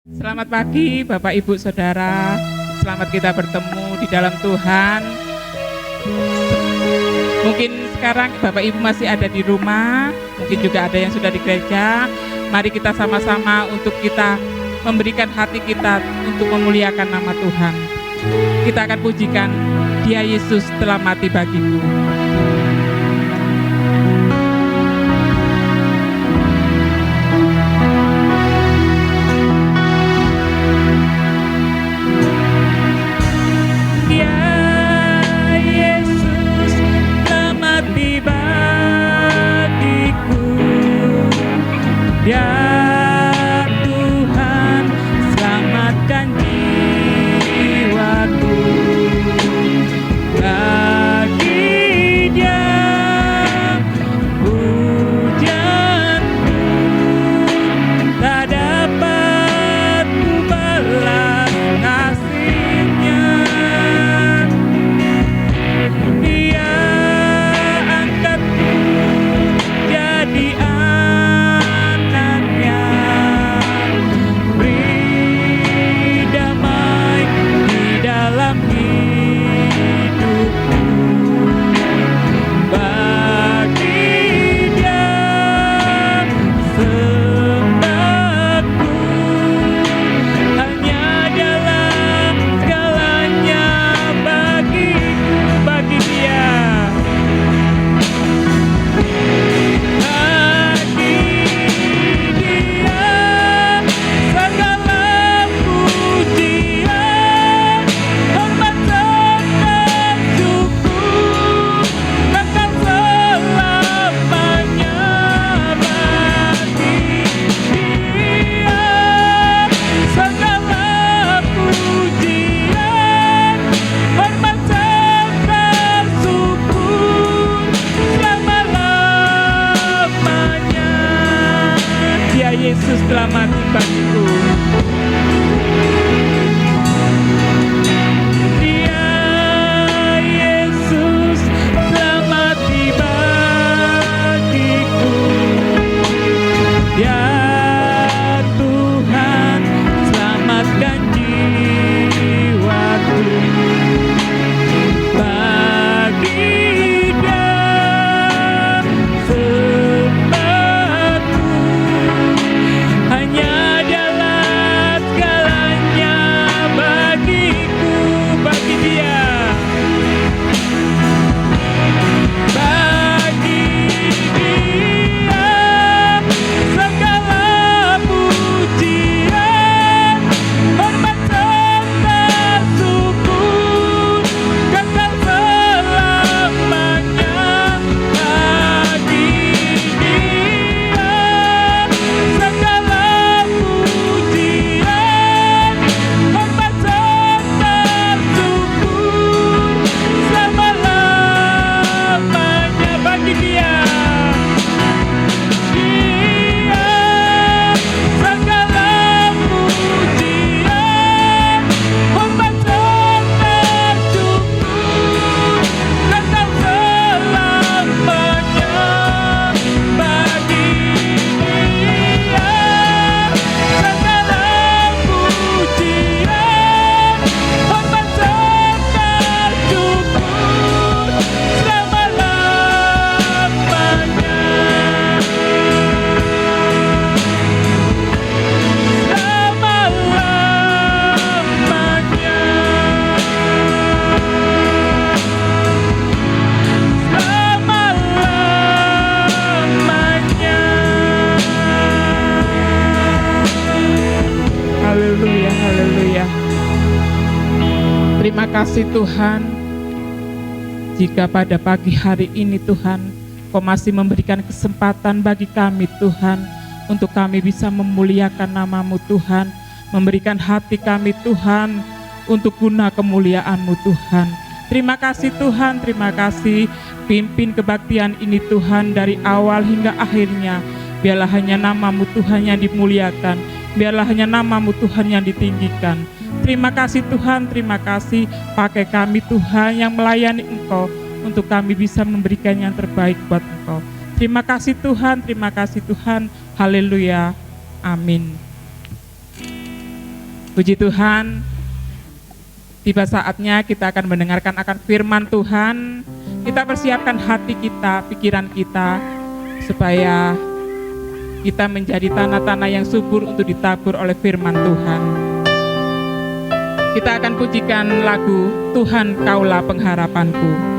Selamat pagi Bapak Ibu Saudara. Selamat kita bertemu di dalam Tuhan. Mungkin sekarang Bapak Ibu masih ada di rumah, mungkin juga ada yang sudah di gereja. Mari kita sama-sama untuk kita memberikan hati kita untuk memuliakan nama Tuhan. Kita akan pujikan, Dia Yesus telah mati bagiku. Ya Tuhan, selamatkan jiwaku. Bagi Dia pujianku, tak dapat ku balas kasih-Nya. Dia angkatku jadi Yesus telah mati bagiku. Dia Yesus telah mati bagiku. Ya Tuhan, selamatkan jiwaku. Bagi Dia hanya jalan segalanya bagiku, bagi Dia. Bagi Dia segala pujian, hormat serta syukur, kekal selamanya. Bagi Dia segala terima kasih Tuhan, jika pada pagi hari ini Tuhan, Kau masih memberikan kesempatan bagi kami Tuhan, untuk kami bisa memuliakan nama-Mu Tuhan, memberikan hati kami Tuhan, untuk guna kemuliaan-Mu Tuhan. Terima kasih Tuhan, terima kasih, pimpin kebaktian ini Tuhan dari awal hingga akhirnya. Biarlah hanya nama-Mu Tuhan yang dimuliakan, biarlah hanya nama-Mu Tuhan yang ditinggikan. Terima kasih Tuhan, terima kasih, pakai kami Tuhan yang melayani Engkau, untuk kami bisa memberikan yang terbaik buat Engkau. Terima kasih Tuhan, haleluya, amin. Puji Tuhan, tiba saatnya kita akan mendengarkan akan firman Tuhan. Kita persiapkan hati kita, pikiran kita, supaya kita menjadi tanah-tanah yang subur untuk ditabur oleh firman Tuhan. Kita akan pujikan lagu Tuhan Kaulah Pengharapanku.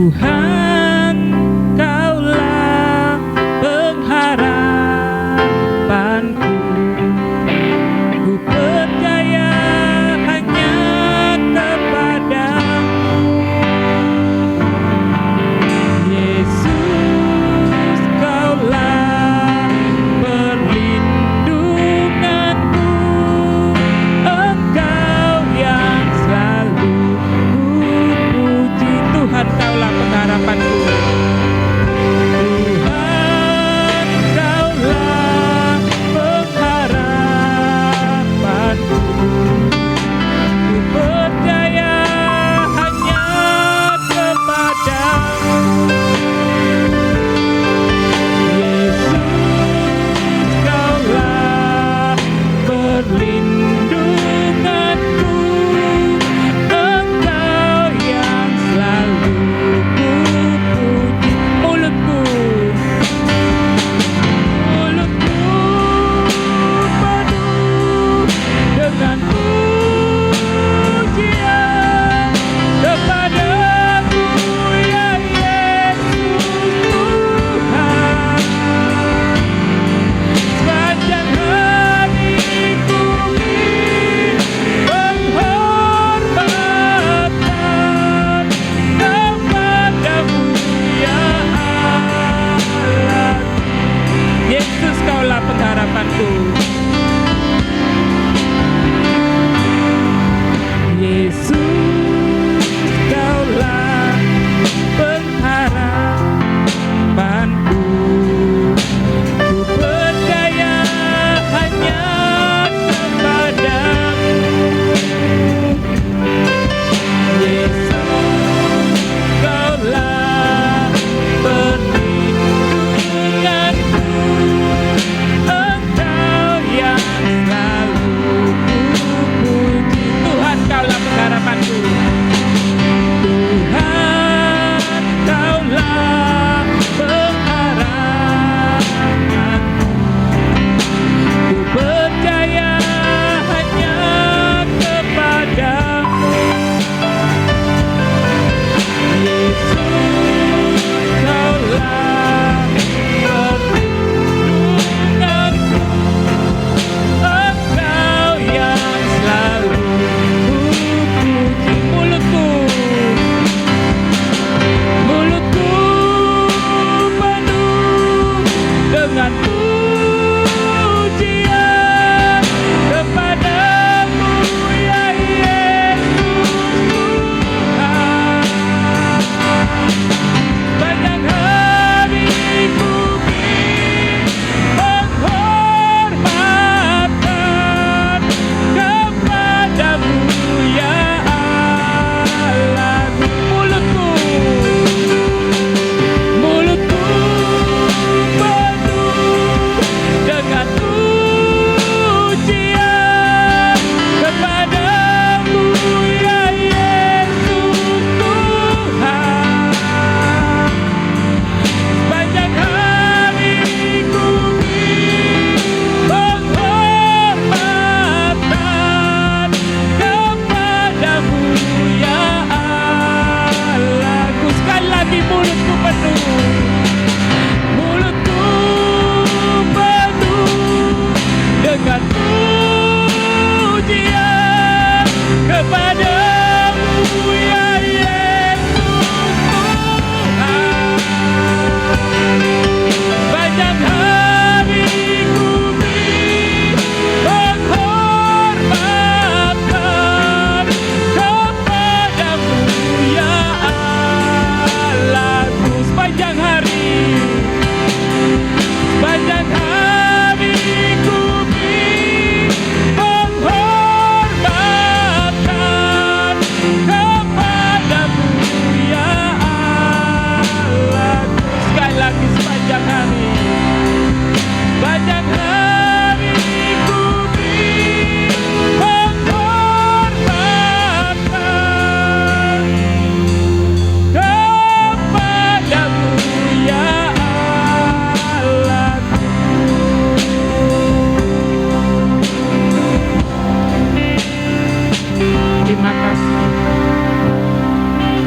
Tuhan, Kaulah pengharapanku. Ku percaya hanya kepadamu, Yesus.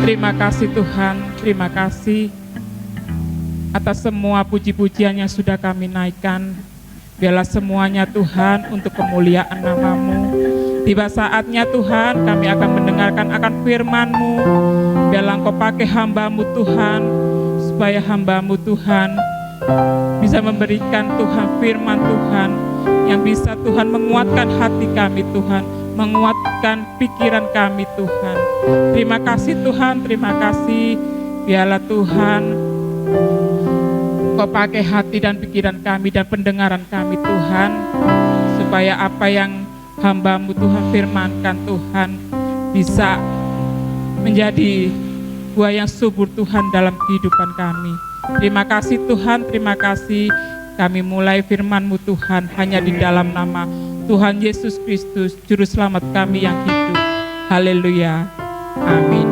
Terima kasih Tuhan, terima kasih atas semua puji-pujian yang sudah kami naikkan. Biarlah semuanya Tuhan untuk kemuliaan nama-Mu. Tiba saatnya Tuhan kami akan mendengarkan akan firman-Mu. Biarlah Engkau pakai hamba-Mu Tuhan, supaya hamba-Mu Tuhan bisa memberikan Tuhan firman Tuhan yang bisa Tuhan menguatkan hati kami Tuhan, menguatkan pikiran kami Tuhan. Terima kasih Tuhan, terima kasih. Biarlah Tuhan Kau pakai hati dan pikiran kami dan pendengaran kami Tuhan, supaya apa yang hamba-Mu Tuhan firmankan Tuhan bisa menjadi buah yang subur Tuhan dalam kehidupan kami. Terima kasih Tuhan, terima kasih. Kami mulai firman-Mu Tuhan hanya di dalam nama Tuhan Yesus Kristus, Juru Selamat kami yang hidup. Haleluya. Amin.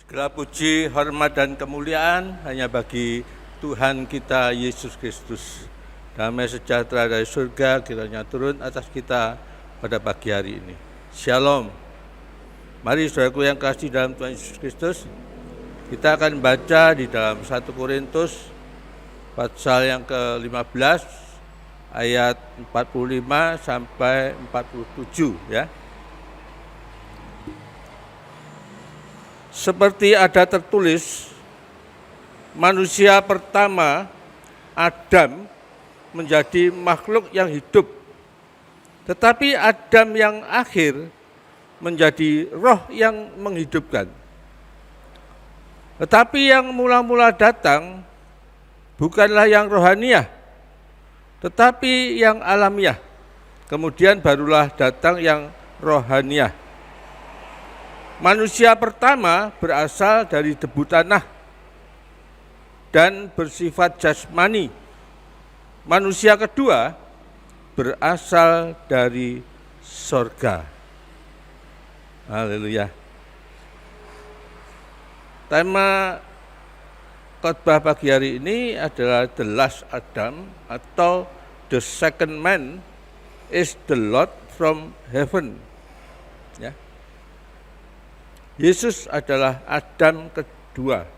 Segala puji, hormat, dan kemuliaan hanya bagi Tuhan kita Yesus Kristus. Damai sejahtera dari surga kiranya turun atas kita pada pagi hari ini. Shalom. Mari saudaraku yang kasih dalam Tuhan Yesus Kristus, kita akan baca di dalam 1 Korintus pasal yang ke-15 ayat 45 sampai 47 ya. Seperti ada tertulis, manusia pertama Adam menjadi makhluk yang hidup, tetapi Adam yang akhir menjadi roh yang menghidupkan. Tetapi yang mula-mula datang bukanlah yang rohaniah, tetapi yang alamiah. Kemudian barulah datang yang rohaniah. Manusia pertama berasal dari debu tanah dan bersifat jasmani. Manusia kedua berasal dari sorga. Haleluya. Tema khotbah pagi hari ini adalah The Last Adam atau The Second Man is the Lord from Heaven. Ya. Yesus adalah Adam kedua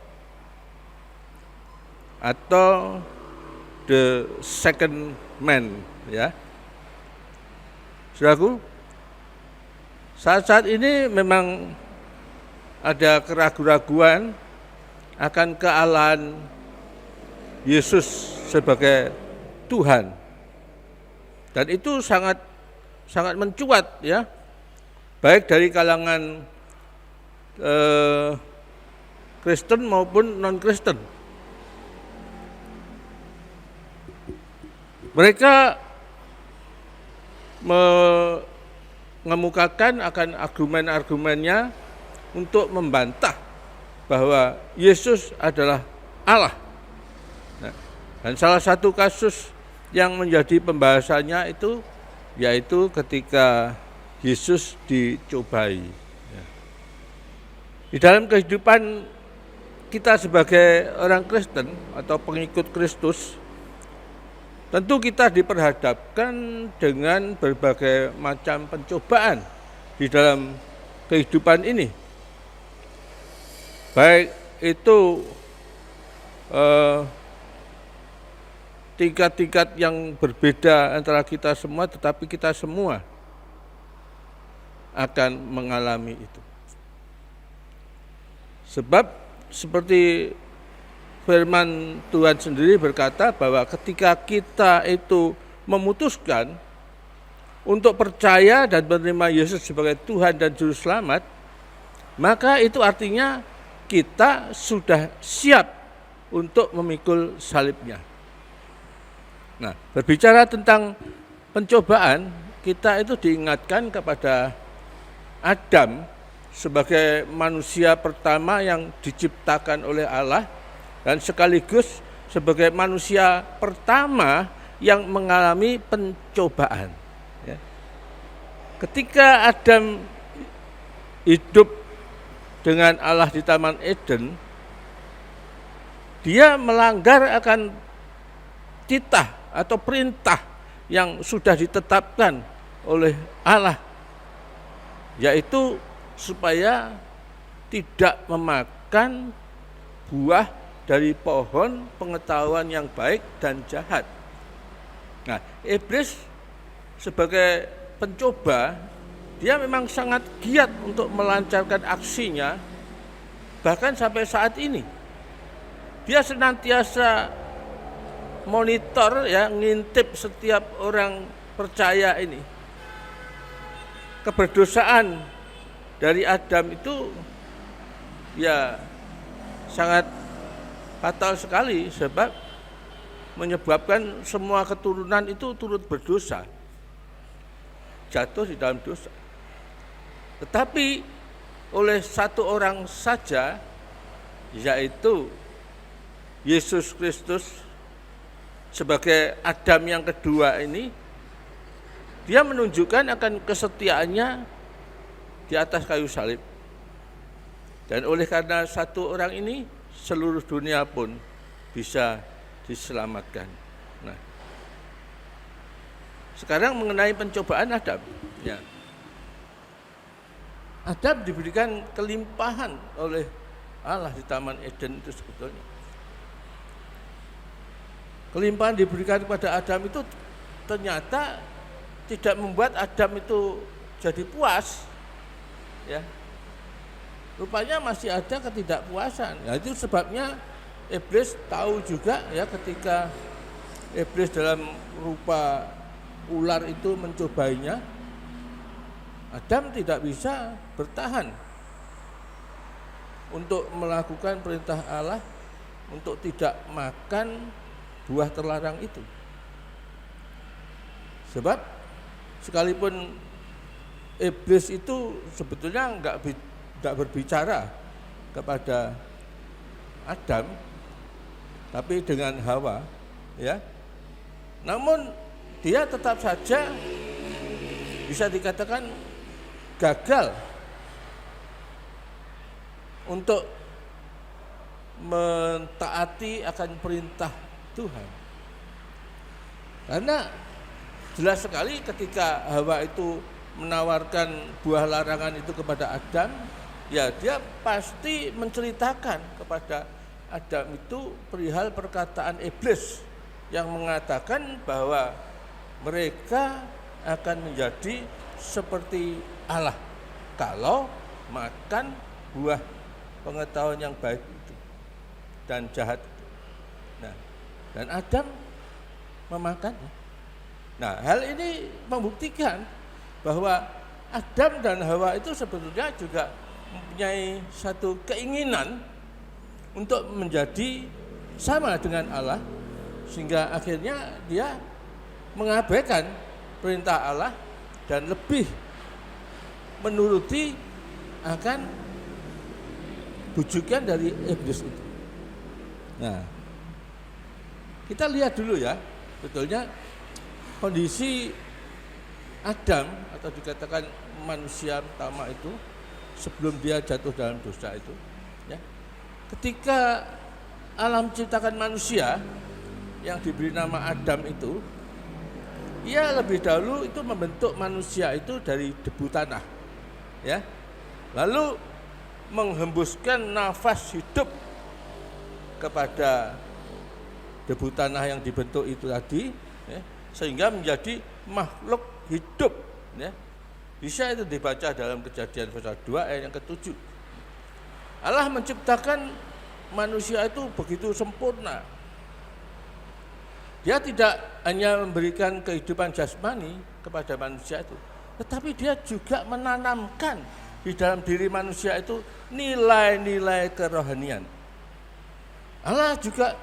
atau the second man ya. Saudaraku, saat-saat ini memang ada keraguan-raguan akan kealahan Yesus sebagai Tuhan. Dan itu sangat mencuat ya. Baik dari kalangan Kristen maupun non-Kristen. Mereka mengemukakan akan argumen-argumennya untuk membantah bahwa Yesus adalah Allah. Nah, dan salah satu kasus yang menjadi pembahasannya itu yaitu ketika Yesus dicobai. Di dalam kehidupan kita sebagai orang Kristen atau pengikut Kristus, tentu kita diperhadapkan dengan berbagai macam pencobaan di dalam kehidupan ini. Baik itu tingkat-tingkat yang berbeda antara kita semua, tetapi kita semua akan mengalami itu. Sebab seperti firman Tuhan sendiri berkata bahwa ketika kita itu memutuskan untuk percaya dan menerima Yesus sebagai Tuhan dan Juru Selamat, maka itu artinya kita sudah siap untuk memikul salibnya. Nah, berbicara tentang pencobaan, kita itu diingatkan kepada Adam sebagai manusia pertama yang diciptakan oleh Allah dan sekaligus sebagai manusia pertama yang mengalami pencobaan. Ya. Ketika Adam hidup dengan Allah di Taman Eden, dia melanggar akan titah atau perintah yang sudah ditetapkan oleh Allah. yaitu supaya tidak memakan buah dari pohon pengetahuan yang baik dan jahat. Nah, iblis sebagai pencoba, dia memang sangat giat untuk melancarkan aksinya, bahkan sampai saat ini. Dia senantiasa monitor, ya, ngintip setiap orang percaya ini. Keberdosaan dari Adam itu ya sangat fatal sekali, sebab menyebabkan semua keturunan itu turut berdosa, jatuh di dalam dosa. Tetapi oleh satu orang saja, yaitu Yesus Kristus sebagai Adam yang kedua ini, dia menunjukkan akan kesetiaannya di atas kayu salib. Dan oleh karena satu orang ini, seluruh dunia pun bisa diselamatkan. Nah, sekarang mengenai pencobaan Adam. Ya. Adam diberikan kelimpahan oleh Allah di Taman Eden itu sebetulnya. Kelimpahan diberikan kepada Adam itu ternyata tidak membuat Adam itu jadi puas. Ya. Rupanya masih ada ketidakpuasan. Nah, itu sebabnya iblis tahu juga, ya, ketika iblis dalam rupa ular itu mencobainya, Adam tidak bisa bertahan untuk melakukan perintah Allah untuk tidak makan buah terlarang itu. Sebab sekalipun iblis itu sebetulnya enggak berbicara kepada Adam, tapi dengan Hawa, ya. Namun dia tetap saja bisa dikatakan gagal untuk mentaati akan perintah Tuhan. Karena jelas sekali ketika Hawa itu menawarkan buah larangan itu kepada Adam, ya dia pasti menceritakan kepada Adam itu perihal perkataan iblis yang mengatakan bahwa mereka akan menjadi seperti Allah kalau makan buah pengetahuan yang baik itu dan jahat itu. Nah, dan Adam memakannya. Nah, hal ini membuktikan bahwa Adam dan Hawa itu sebetulnya juga mempunyai satu keinginan untuk menjadi sama dengan Allah, sehingga akhirnya dia mengabaikan perintah Allah dan lebih menuruti akan bujukan dari iblis itu. Nah, kita lihat dulu, ya, betulnya kondisi Adam atau dikatakan manusia pertama itu sebelum dia jatuh dalam dosa itu, ya. Ketika alam ciptakan manusia yang diberi nama Adam itu, ia lebih dahulu itu membentuk manusia itu dari debu tanah, ya. Lalu menghembuskan nafas hidup kepada debu tanah yang dibentuk itu tadi, ya, sehingga menjadi makhluk hidup, ya. Bisa itu dibaca dalam Kejadian pasal 2 ayat yang ke-7. Allah menciptakan manusia itu begitu sempurna. Dia tidak hanya memberikan kehidupan jasmani kepada manusia itu, tetapi dia juga menanamkan di dalam diri manusia itu nilai-nilai kerohanian. Allah juga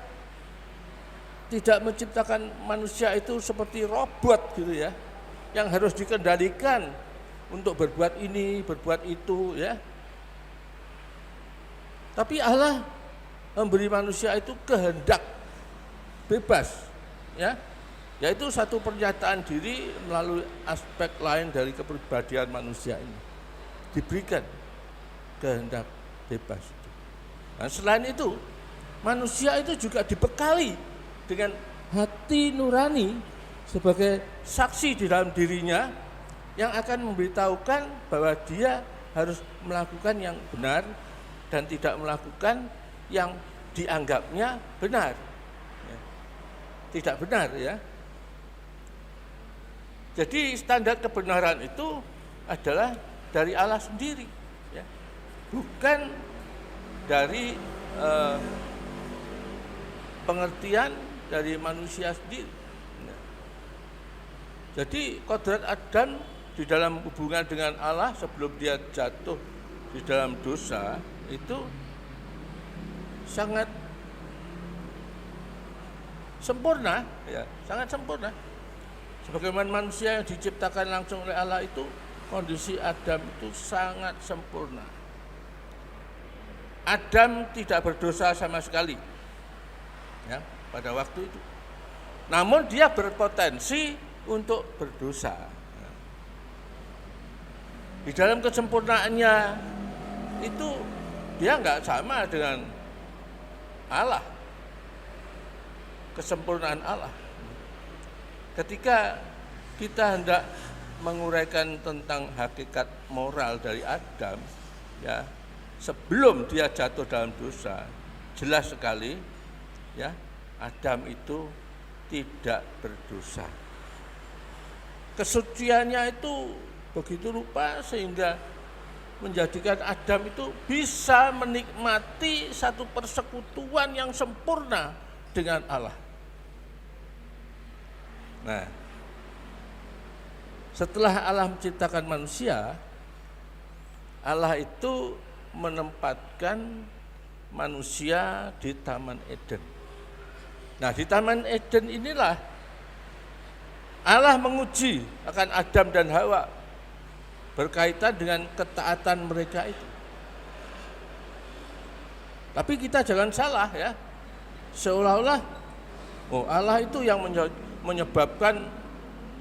tidak menciptakan manusia itu seperti robot gitu, ya, yang harus dikendalikan untuk berbuat ini, berbuat itu, ya. Tapi Allah memberi manusia itu kehendak bebas, ya, yaitu satu pernyataan diri melalui aspek lain dari kepribadian manusia ini, diberikan kehendak bebas itu. Nah, selain itu manusia itu juga dibekali dengan hati nurani sebagai saksi di dalam dirinya yang akan memberitahukan bahwa dia harus melakukan yang benar dan tidak melakukan yang dianggapnya benar. Tidak benar ya. Jadi standar kebenaran itu adalah dari Allah sendiri, ya. Bukan dari pengertian dari manusia sendiri. Jadi kodrat Adam di dalam hubungan dengan Allah sebelum dia jatuh di dalam dosa itu sangat sempurna, ya, sangat sempurna. Sebagaimana manusia yang diciptakan langsung oleh Allah itu, kondisi Adam itu sangat sempurna. Adam tidak berdosa sama sekali, ya, pada waktu itu. Namun dia berpotensi untuk berdosa. Di dalam kesempurnaannya itu dia nggak sama dengan Allah, kesempurnaan Allah. Ketika kita hendak menguraikan tentang hakikat moral dari Adam, ya, sebelum dia jatuh dalam dosa, jelas sekali, ya, Adam itu tidak berdosa. Kesuciannya itu begitu rupa sehingga menjadikan Adam itu bisa menikmati satu persekutuan yang sempurna dengan Allah. Nah, setelah Allah menciptakan manusia, Allah itu menempatkan manusia di Taman Eden. Nah, di Taman Eden inilah Allah menguji akan Adam dan Hawa berkaitan dengan ketaatan mereka itu. Tapi kita jangan salah, ya. Seolah-olah Allah itu yang menyebabkan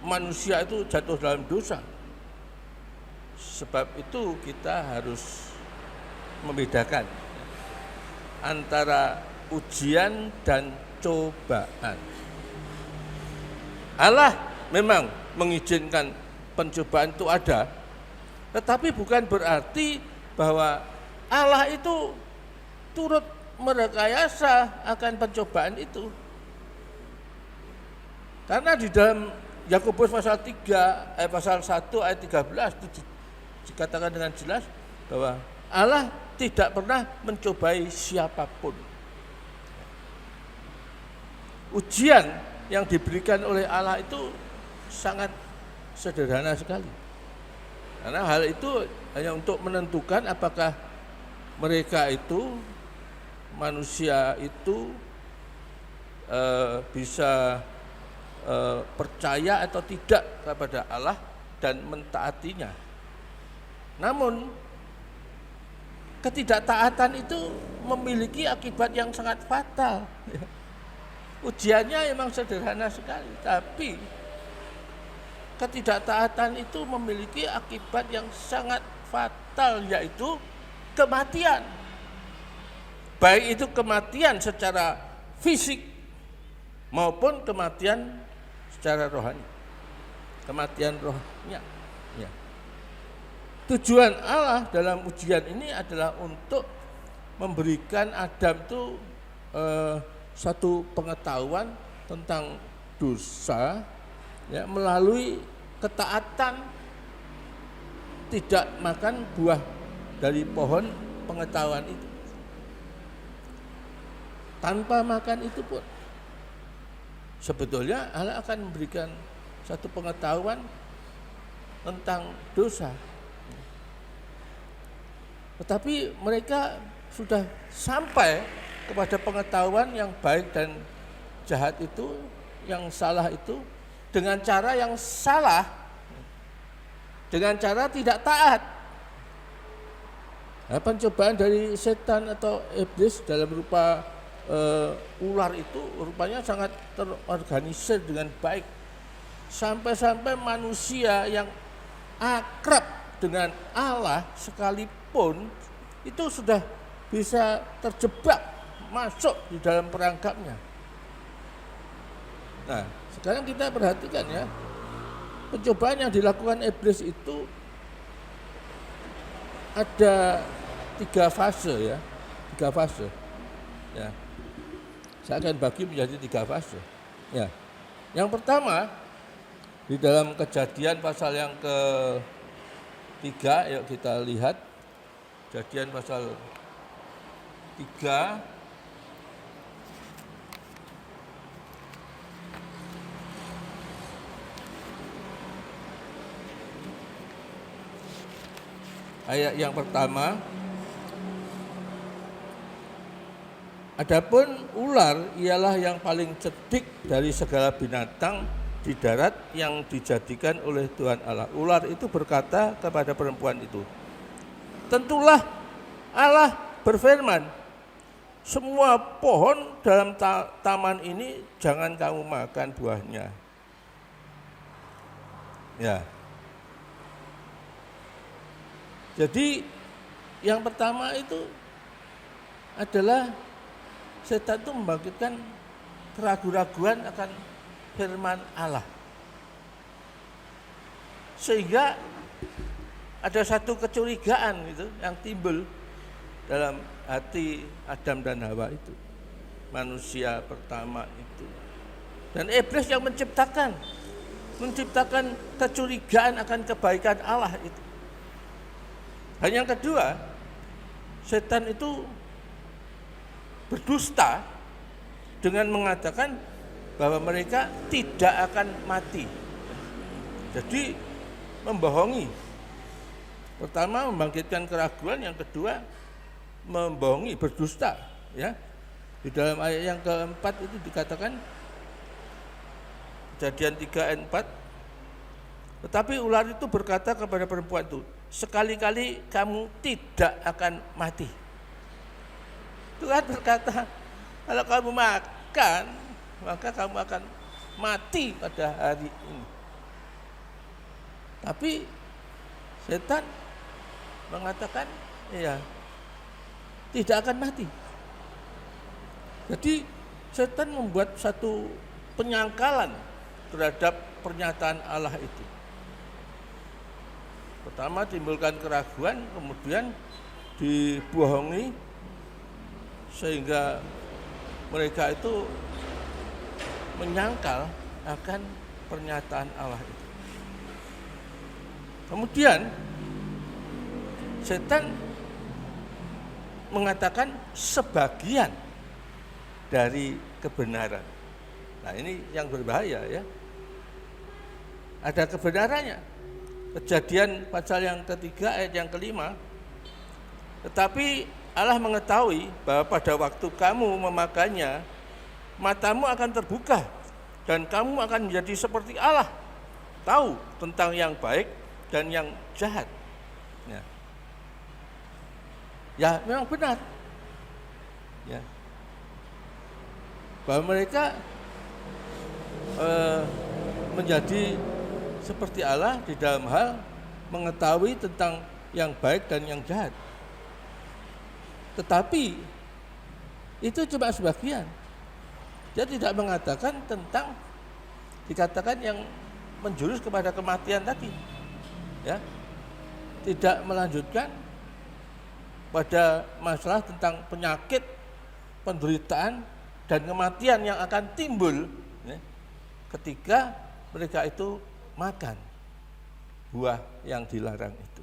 manusia itu jatuh dalam dosa. Sebab itu kita harus membedakan antara ujian dan cobaan. Allah memang mengizinkan pencobaan itu ada, tetapi bukan berarti bahwa Allah itu turut merekayasa akan pencobaan itu. Karena di dalam Yakobus pasal 1 ayat 13 itu dikatakan dengan jelas bahwa Allah tidak pernah mencobai siapapun. Ujian yang diberikan oleh Allah itu sangat sederhana sekali. Karena hal itu hanya untuk menentukan apakah mereka itu, manusia itu bisa percaya atau tidak kepada Allah dan mentaatinya. Namun ketidaktaatan itu memiliki akibat yang sangat fatal. Ujiannya memang sederhana sekali, tapi ketidaktaatan itu memiliki akibat yang sangat fatal, yaitu kematian. Baik itu kematian secara fisik maupun kematian secara rohani, kematian rohnya. Ya. Tujuan Allah dalam ujian ini adalah untuk memberikan Adam itu satu pengetahuan tentang dosa, ya, melalui ketaatan tidak makan buah dari pohon pengetahuan itu. Tanpa makan itu pun sebetulnya Allah akan memberikan satu pengetahuan tentang dosa. Tetapi mereka sudah sampai kepada pengetahuan yang baik dan jahat itu, yang salah itu, dengan cara yang salah, dengan cara tidak taat. Nah, pencobaan dari setan atau iblis dalam rupa ular itu rupanya sangat terorganisir dengan baik. Sampai-sampai manusia yang akrab dengan Allah sekalipun itu sudah bisa terjebak masuk di dalam perangkapnya. Nah, sekarang kita perhatikan, ya, pencobaan yang dilakukan iblis itu ada 3 fase ya. 3 fase. Ya. Saya akan bagi menjadi 3 fase. Ya. Yang pertama di dalam Kejadian pasal yang ke-3, yuk kita lihat Kejadian pasal 3 ayat yang pertama. Adapun ular ialah yang paling cerdik dari segala binatang di darat yang dijadikan oleh Tuhan Allah. Ular itu berkata kepada perempuan itu, tentulah Allah berfirman, semua pohon dalam taman ini jangan kamu makan buahnya. Ya. Jadi yang pertama itu adalah setan itu membangkitkan keraguan-raguan akan firman Allah. Sehingga ada satu kecurigaan itu yang timbul dalam hati Adam dan Hawa itu. Manusia pertama itu. Dan iblis yang menciptakan kecurigaan akan kebaikan Allah itu. Dan yang kedua, setan itu berdusta dengan mengatakan bahwa mereka tidak akan mati. Jadi membohongi. Pertama membangkitkan keraguan, yang kedua membohongi, berdusta, ya. Di dalam ayat yang keempat itu dikatakan Kejadian 3 ayat 4. Tetapi ular itu berkata kepada perempuan itu, sekali-kali kamu tidak akan mati. Tuhan berkata, kalau kamu makan, maka kamu akan mati pada hari ini. Tapi setan mengatakan, ya, tidak akan mati. Jadi setan membuat satu penyangkalan terhadap pernyataan Allah itu. Pertama timbulkan keraguan, kemudian dibohongi sehingga mereka itu menyangkal akan pernyataan Allah itu. Kemudian setan mengatakan sebagian dari kebenaran. Nah, ini yang berbahaya, ya. Ada kebenarannya. Kejadian pasal yang ketiga ayat yang kelima. Tetapi Allah mengetahui bahwa pada waktu kamu memakannya, matamu akan terbuka dan kamu akan menjadi seperti Allah, tahu tentang yang baik dan yang jahat. Ya, memang benar. Ya. Bahwa mereka menjadi seperti Allah di dalam hal mengetahui tentang yang baik dan yang jahat. Tetapi itu cuma sebagian. Dia tidak mengatakan tentang dikatakan yang menjurus kepada kematian tadi. Ya. Tidak melanjutkan pada masalah tentang penyakit, penderitaan dan kematian yang akan timbul, ya, ketika mereka itu makan buah yang dilarang itu.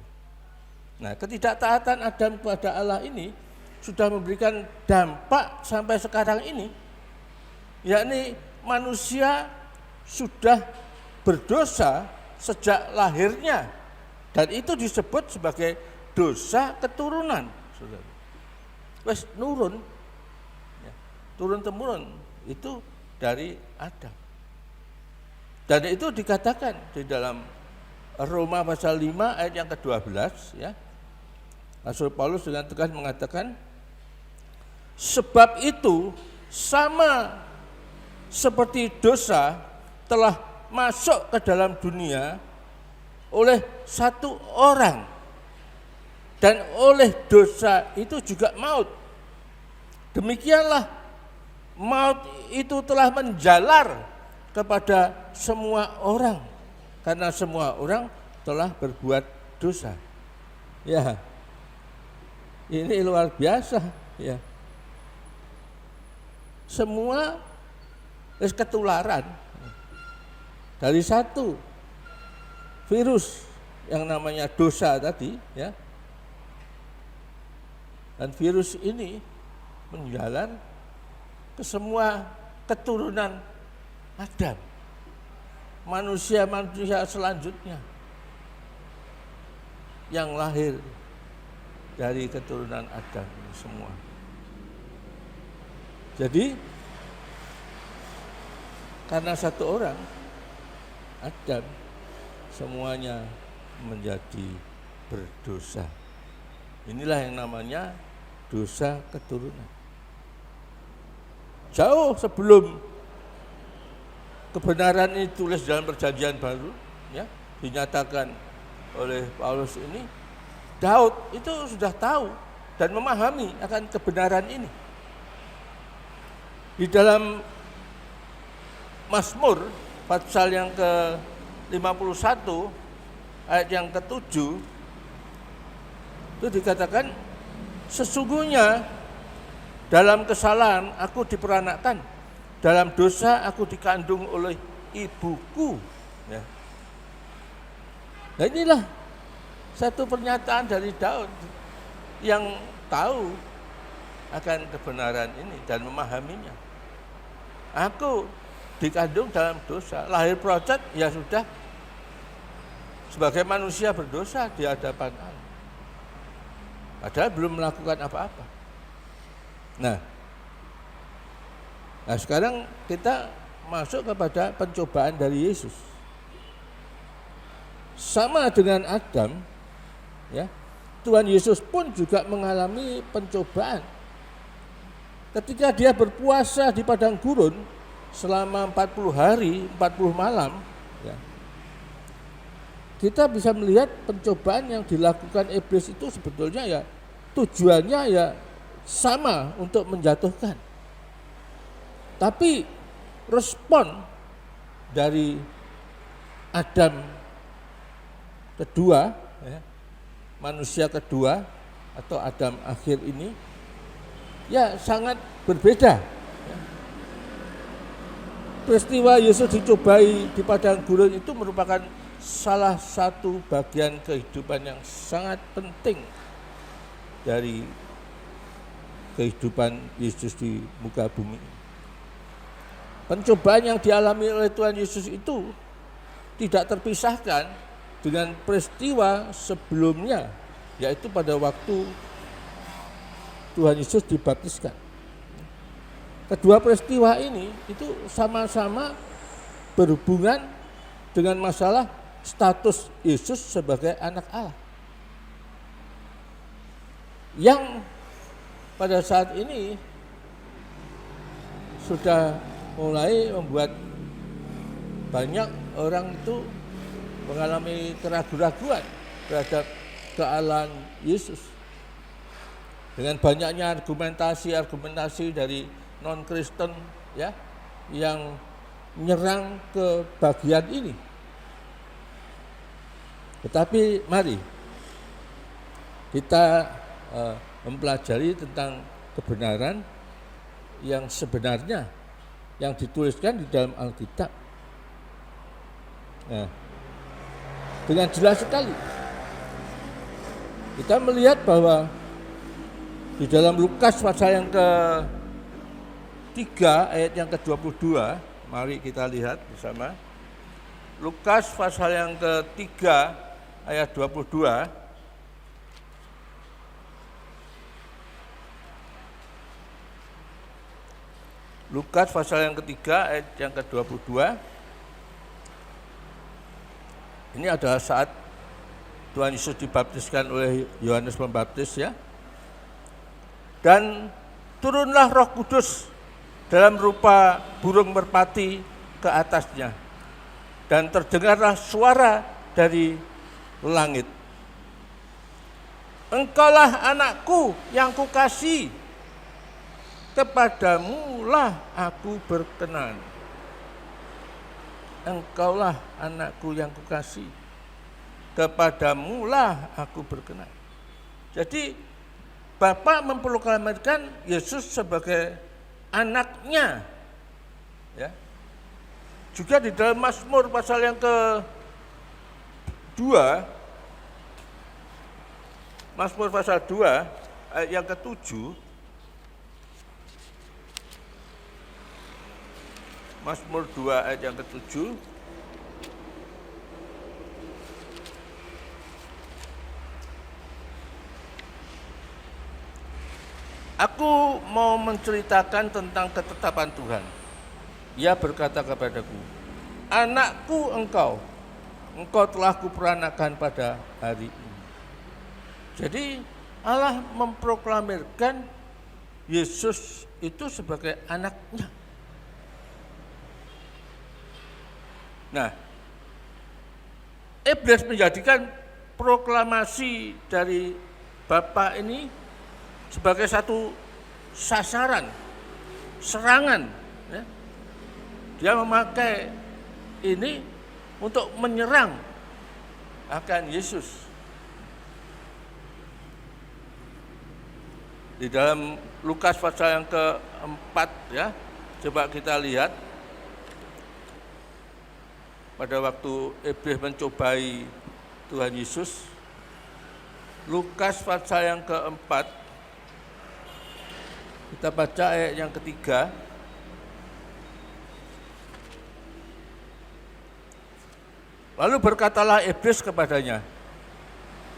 Nah, ketidaktaatan Adam kepada Allah ini sudah memberikan dampak sampai sekarang ini, yakni manusia sudah berdosa sejak lahirnya, dan itu disebut sebagai dosa keturunan. Wes nurun, ya, turun temurun itu dari Adam. Dan itu dikatakan di dalam Roma pasal 5 ayat yang ke-12, ya. Rasul Paulus dengan tegas mengatakan, sebab itu sama seperti dosa telah masuk ke dalam dunia oleh satu orang, dan oleh dosa itu juga maut. Demikianlah maut itu telah menjalar kepada semua orang, karena semua orang telah berbuat dosa. Ya, ini luar biasa. Ya, semua ketularan dari satu virus yang namanya dosa tadi, ya. Dan virus ini menjalar ke semua keturunan Adam, manusia-manusia selanjutnya yang lahir dari keturunan Adam semua. Jadi karena satu orang, Adam, semuanya menjadi berdosa. Inilah yang namanya dosa keturunan. Jauh sebelum kebenaran ini tulis dalam Perjanjian Baru, ya, dinyatakan oleh Paulus ini, Daud itu sudah tahu dan memahami akan kebenaran ini. Di dalam Mazmur pasal yang ke-51 ayat yang ke-7 itu dikatakan, sesungguhnya dalam kesalahan aku diperanakkan, dalam dosa aku dikandung oleh ibuku. Ya. Nah, inilah satu pernyataan dari Daud yang tahu akan kebenaran ini dan memahaminya. Aku dikandung dalam dosa, lahir procet, ya sudah, sebagai manusia berdosa di hadapan Allah. Padahal belum melakukan apa-apa. Nah, sekarang kita masuk kepada pencobaan dari Yesus. Sama dengan Adam, ya, Tuhan Yesus pun juga mengalami pencobaan. Ketika dia berpuasa di padang gurun selama 40 hari, 40 malam, ya, kita bisa melihat pencobaan yang dilakukan iblis itu sebetulnya ya tujuannya ya sama, untuk menjatuhkan. Tapi respon dari Adam kedua, ya, manusia kedua atau Adam akhir ini, ya sangat berbeda. Ya. Peristiwa Yesus dicobai di padang gurun itu merupakan salah satu bagian kehidupan yang sangat penting dari kehidupan Yesus di muka bumi. Pencobaan yang dialami oleh Tuhan Yesus itu tidak terpisahkan dengan peristiwa sebelumnya, yaitu pada waktu Tuhan Yesus dibaptiskan. Kedua peristiwa ini itu sama-sama berhubungan dengan masalah status Yesus sebagai anak Allah, yang pada saat ini sudah mulai membuat banyak orang itu mengalami keraguan-raguan terhadap kealahan Yesus. Dengan banyaknya argumentasi dari non-Kristen, ya, yang menyerang ke bagian ini. Tetapi mari kita mempelajari tentang kebenaran yang sebenarnya yang dituliskan di dalam Alkitab. Nah, dengan jelas sekali kita melihat bahwa di dalam Lukas pasal yang ke-3 ayat yang ke-22, mari kita lihat bersama. Lukas pasal yang ke-3 ayat 22. Lukas pasal yang ketiga ayat yang ke-22. Ini adalah saat Tuhan Yesus dibaptiskan oleh Yohanes Pembaptis, ya. Dan turunlah Roh Kudus dalam rupa burung merpati ke atasnya. Dan terdengarlah suara dari langit. Engkaulah anakku yang kukasihi, kepadamu lah aku berkenan. engkaulah anakku yang kukasihi, kepadamulah aku berkenan. Jadi Bapa memproklamirkan Yesus sebagai anaknya. Ya. Juga di dalam Mazmur pasal yang ke-2, Mazmur pasal 2 ayat yang ke-7, Mazmur 2 ayat yang ke-7, aku mau menceritakan tentang ketetapan Tuhan. Ia berkata kepadaku, anakku engkau telah kuperanakan pada hari ini. Jadi Allah memproklamirkan Yesus itu sebagai anaknya. Nah, iblis menjadikan proklamasi dari Bapa ini sebagai satu sasaran, serangan. Ya. Dia memakai ini untuk menyerang akan Yesus. Di dalam Lukas pasal yang ke-4, ya, coba kita lihat. Pada waktu iblis mencobai Tuhan Yesus, Lukas pasal yang ke-4, kita baca ayat yang ke-3. Lalu berkatalah iblis kepadanya,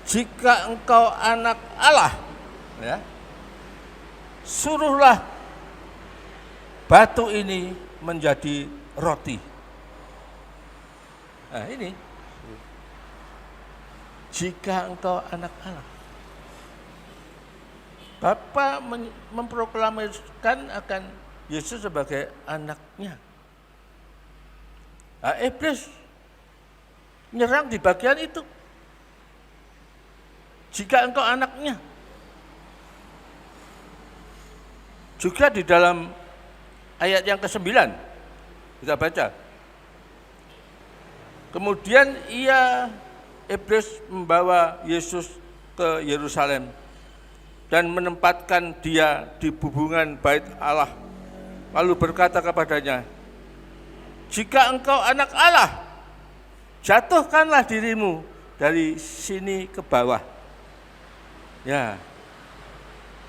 jika engkau anak Allah, ya, suruhlah batu ini menjadi roti. Nah ini, jika engkau anak Allah. Bapa memproklamirkan akan Yesus sebagai anaknya. Nah, iblis nyerang di bagian itu. Jika engkau anaknya. Juga di dalam ayat yang ke-9, kita baca. Kemudian iblis membawa Yesus ke Yerusalem dan menempatkan dia di bubungan bait Allah. Lalu berkata kepadanya, jika engkau anak Allah, jatuhkanlah dirimu dari sini ke bawah. Ya,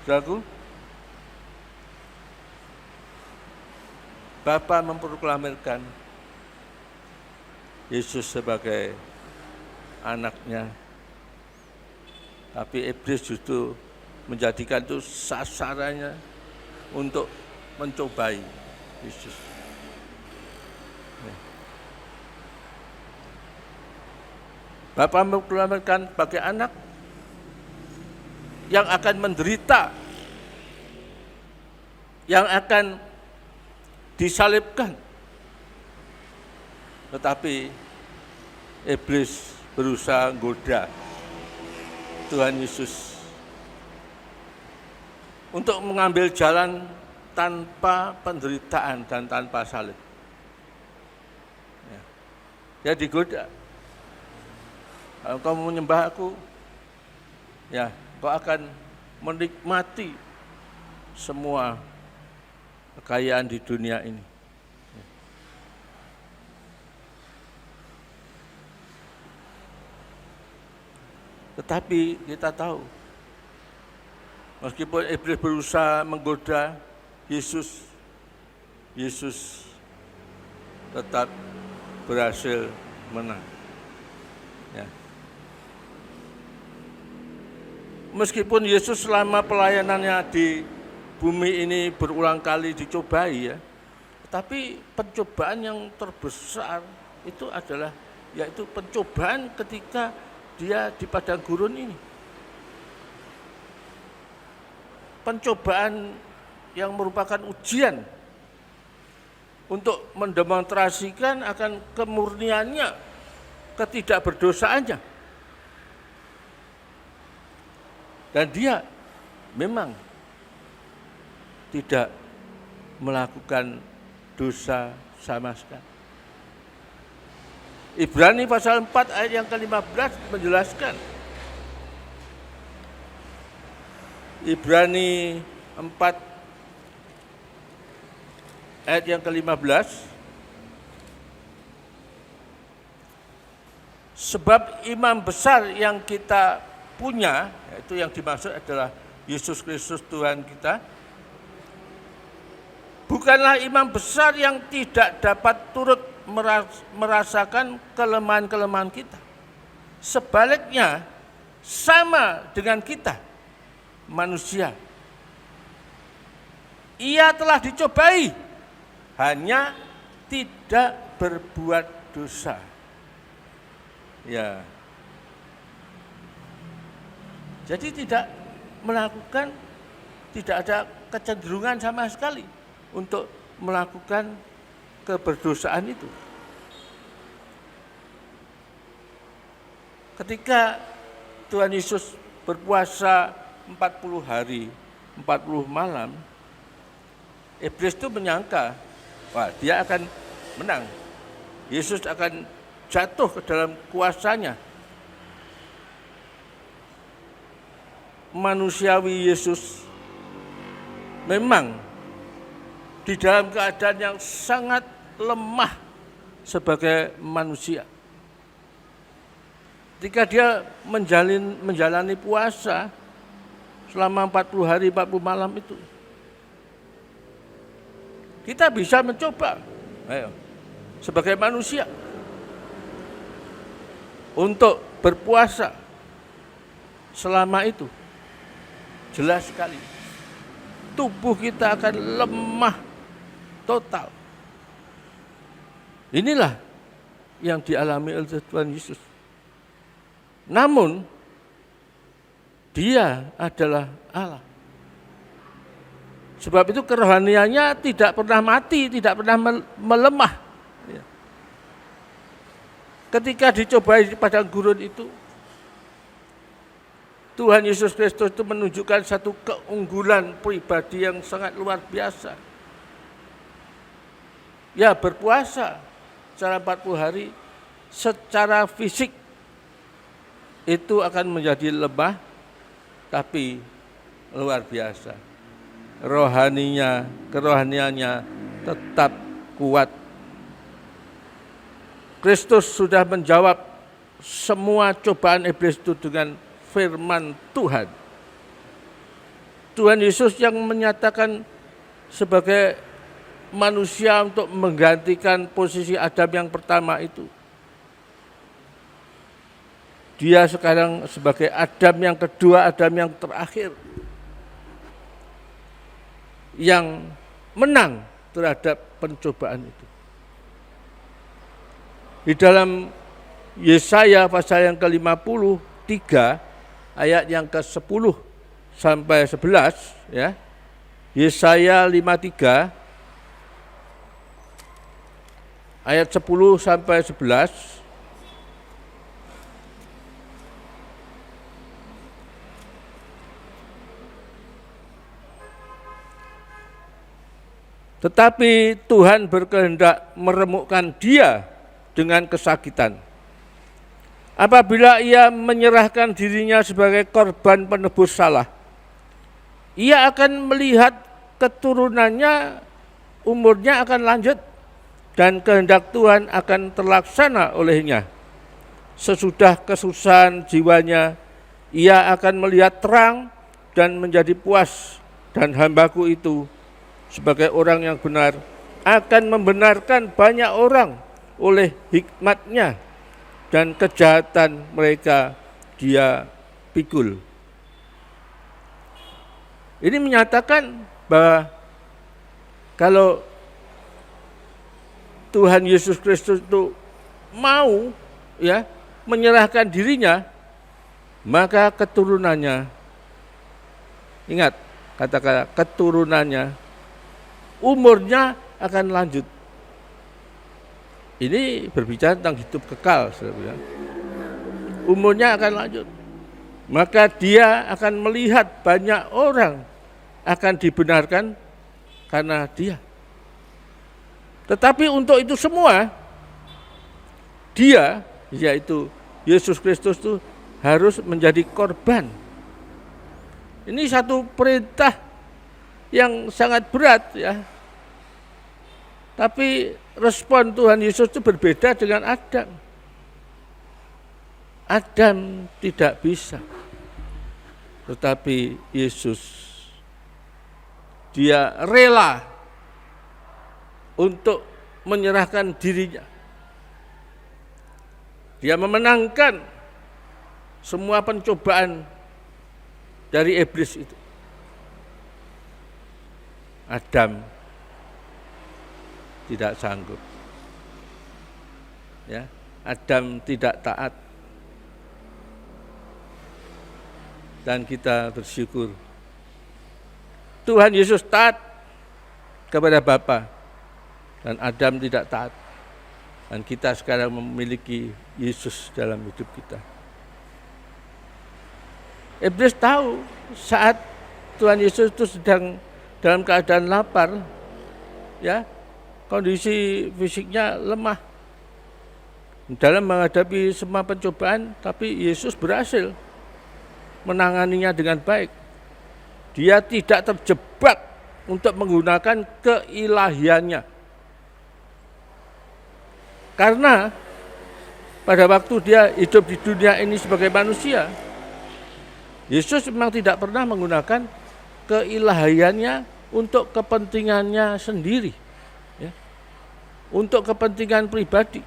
saudaraku, Bapa memproklamirkan Yesus sebagai anaknya, tapi iblis justru menjadikan itu sasarannya untuk mencobai Yesus. Bapa memproklamirkan sebagai anak yang akan menderita, yang akan disalibkan. Tetapi iblis berusaha menggoda Tuhan Yesus untuk mengambil jalan tanpa penderitaan dan tanpa salib. Ya, digoda. Kalau kau menyembah aku, ya, kau akan menikmati semua kekayaan di dunia ini. Tetapi kita tahu, meskipun iblis berusaha menggoda Yesus, Yesus tetap berhasil menang. Ya. Meskipun Yesus selama pelayanannya di bumi ini berulang kali dicobai, ya, tapi pencobaan yang terbesar itu adalah yaitu pencobaan ketika dia di padang gurun ini. Pencobaan yang merupakan ujian untuk mendemonstrasikan akan kemurniannya, ketidakberdosaannya. Dan dia memang tidak melakukan dosa sama sekali. Ibrani pasal 4 ayat yang ke-15 menjelaskan. Ibrani 4 ayat yang ke-15. Sebab imam besar yang kita punya, yaitu yang dimaksud adalah Yesus Kristus Tuhan kita, bukanlah imam besar yang tidak dapat turut merasakan kelemahan-kelemahan kita. Sebaliknya, sama dengan kita, manusia. Ia telah dicobai, hanya tidak berbuat dosa. Ya. Jadi tidak ada kecenderungan sama sekali untuk melakukan keberdosaan itu. Ketika Tuhan Yesus berpuasa 40 hari, 40 malam, iblis itu menyangka, wah, dia akan menang. Yesus akan jatuh ke dalam kuasanya. Manusiawi Yesus memang di dalam keadaan yang sangat lemah sebagai manusia. Ketika dia menjalani puasa selama 40 hari 40 malam itu, kita bisa mencoba sebagai manusia untuk berpuasa selama itu. Jelas sekali tubuh kita akan lemah total. Inilah yang dialami oleh Tuhan Yesus. Namun Dia adalah Allah. Sebab itu kerohaniannya tidak pernah mati, tidak pernah melemah. Ketika dicobai di padang gurun itu, Tuhan Yesus Kristus itu menunjukkan satu keunggulan pribadi yang sangat luar biasa. Ya, berpuasa secara 40 hari secara fisik itu akan menjadi lemah, tapi luar biasa. Kerohaniannya tetap kuat. Kristus sudah menjawab semua cobaan iblis itu dengan firman Tuhan. Tuhan Yesus yang menyatakan sebagai manusia untuk menggantikan posisi Adam yang pertama itu. Dia sekarang sebagai Adam yang kedua, Adam yang terakhir, yang menang terhadap pencobaan itu. Di dalam Yesaya pasal yang ke-53 ayat yang ke-10 sampai 11 ya. Yesaya 53 ayat 10 sampai 11. Tetapi Tuhan berkehendak meremukkan dia dengan kesakitan. Apabila ia menyerahkan dirinya sebagai korban penebus salah, ia akan melihat keturunannya, umurnya akan lanjut, dan kehendak Tuhan akan terlaksana olehnya. Sesudah kesusahan jiwanya, ia akan melihat terang dan menjadi puas, dan hambaku itu sebagai orang yang benar akan membenarkan banyak orang oleh hikmatnya, dan kejahatan mereka dia pikul. Ini menyatakan bahwa kalau Tuhan Yesus Kristus itu mau ya menyerahkan dirinya, maka keturunannya, ingat kata-kata keturunannya, umurnya akan lanjut. Ini berbicara tentang hidup kekal, saudara. Umurnya akan lanjut. Maka dia akan melihat banyak orang akan dibenarkan karena dia. Tetapi untuk itu semua, dia, yaitu Yesus Kristus itu harus menjadi korban. Ini satu perintah yang sangat berat ya. Tapi respon Tuhan Yesus itu berbeda dengan Adam. Adam tidak bisa. Tetapi Yesus, dia rela untuk menyerahkan dirinya. Dia memenangkan semua pencobaan dari iblis itu. Adam tidak sanggup. Ya, Adam tidak taat. Dan kita bersyukur Tuhan Yesus taat kepada Bapa dan Adam tidak taat. Dan kita sekarang memiliki Yesus dalam hidup kita. Iblis tahu saat Tuhan Yesus itu sedang dalam keadaan lapar, ya, kondisi fisiknya lemah dalam menghadapi semua pencobaan, tapi Yesus berhasil menanganinya dengan baik. Dia tidak terjebak untuk menggunakan keilahiannya. Karena pada waktu dia hidup di dunia ini sebagai manusia, Yesus memang tidak pernah menggunakan keilahiannya untuk kepentingannya sendiri, ya, untuk kepentingan pribadi.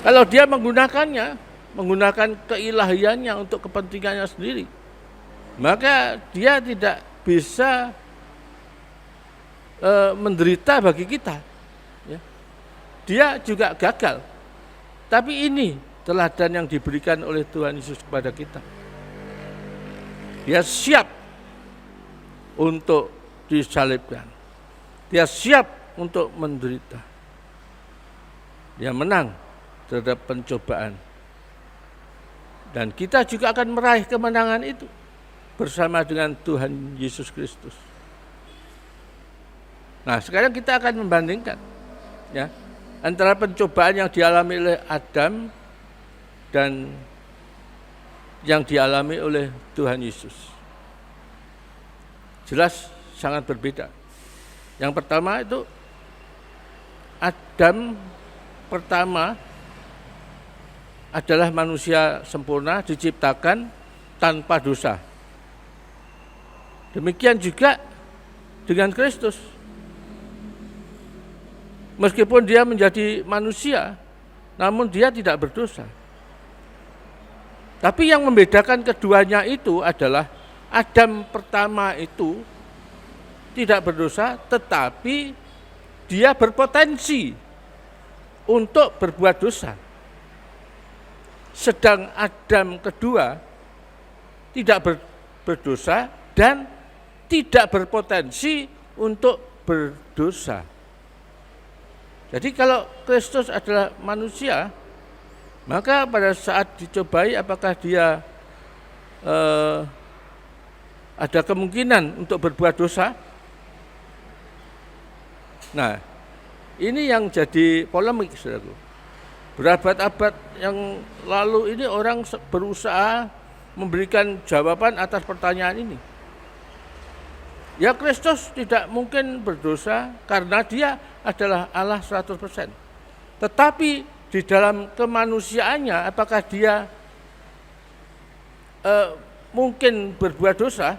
Kalau dia menggunakan keilahiannya untuk kepentingannya sendiri, maka dia tidak bisa menderita bagi kita. Ya. Dia juga gagal. Tapi ini teladan yang diberikan oleh Tuhan Yesus kepada kita. Dia siap untuk disalibkan. Dia siap untuk menderita. Dia menang terhadap pencobaan. Dan kita juga akan meraih kemenangan itu bersama dengan Tuhan Yesus Kristus. Nah, sekarang kita akan membandingkan, ya, antara pencobaan yang dialami oleh Adam dan yang dialami oleh Tuhan Yesus. Jelas sangat berbeda. Yang pertama itu Adam pertama adalah manusia sempurna, diciptakan tanpa dosa. Demikian juga dengan Kristus. Meskipun dia menjadi manusia, namun dia tidak berdosa. Tapi yang membedakan keduanya itu adalah Adam pertama itu tidak berdosa, tetapi dia berpotensi untuk berbuat dosa. Sedang Adam kedua tidak berdosa dan tidak berpotensi untuk berdosa. Jadi kalau Kristus adalah manusia, maka pada saat dicobai apakah dia ada kemungkinan untuk berbuat dosa? Nah, ini yang jadi polemik, saudaraku. Berabad-abad yang lalu ini orang berusaha memberikan jawaban atas pertanyaan ini. Ya, Kristus tidak mungkin berdosa karena dia adalah Allah 100%. Tetapi di dalam kemanusiaannya apakah dia mungkin berbuat dosa?